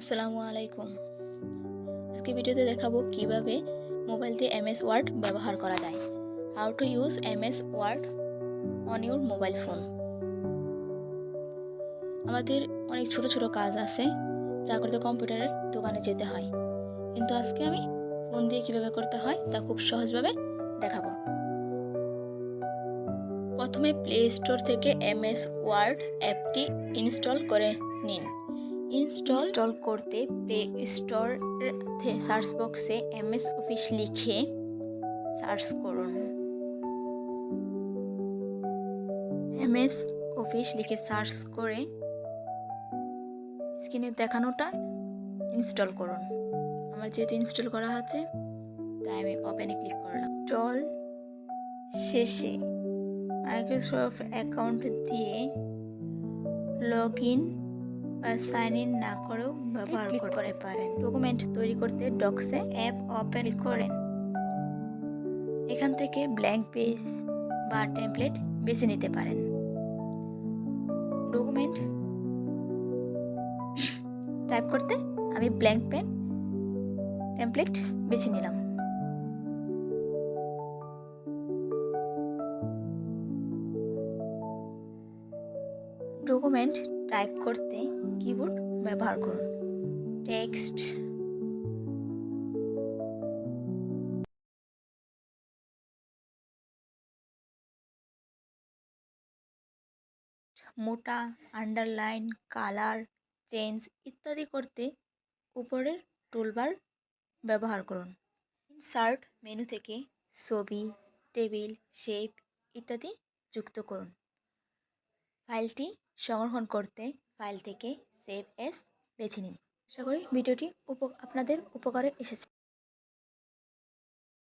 আসসালামু আলাইকুম। আজকে ভিডিওতে দেখাবো কিভাবে মোবাইল দিয়ে এমএস ওয়ার্ড ব্যবহার করা যায়। How to use MS Word on your mobile phone. আমাদের অনেক ছোট ছোট কাজ আছে যা করতে কম্পিউটারের দোকানে যেতে হয়, কিন্তু আজকে আমি ফোন দিয়ে কিভাবে করতে হয় তা খুব সহজভাবে দেখাবো। প্রথমে প্লে স্টোর থেকে এমএস ওয়ার্ড অ্যাপটি ইনস্টল করে নিন। ইনস্টল করতে প্লে স্টোর সার্চ বক্সে এমএস অফিস লিখে সার্চ করুন। এমএস অফিস লিখে সার্চ করে স্ক্রিনে দেখানোটা ইনস্টল করুন। আমার যেহেতু ইনস্টল করা আছে তাই আমি ওপেনে ক্লিক করলাম। ইনস্টল শেষে মাইক্রোসফট অ্যাকাউন্ট দিয়ে লগ ইন বা সাইন ইন না করেও ব্যবহার করতে পারেন। ডকুমেন্ট তৈরি করতে ডক্সে অ্যাপ ওপেন করেন। এখান থেকে ব্ল্যাঙ্ক পেজ বা টেমপ্লেট বেছে নিতে পারেন। ডকুমেন্ট টাইপ করতে আমি ব্ল্যাঙ্ক পেন টেমপ্লেট বেছে নিলাম। ডকুমেন্ট টাইপ করতে কিবোর্ড ব্যবহার করুন। টেক্সট মোটা, আন্ডারলাইন, কালার চেঞ্জ ইত্যাদি করতে উপরের টুলবার ব্যবহার করুন। ইনসার্ট মেনু থেকে ছবি, টেবিল, শেপ ইত্যাদি যুক্ত করুন। ফাইলটি সংরক্ষণ করতে ফাইল থেকে সেভ এস বেছে নিন। আশা করি ভিডিওটি আপনাদের উপকারে এসেছে।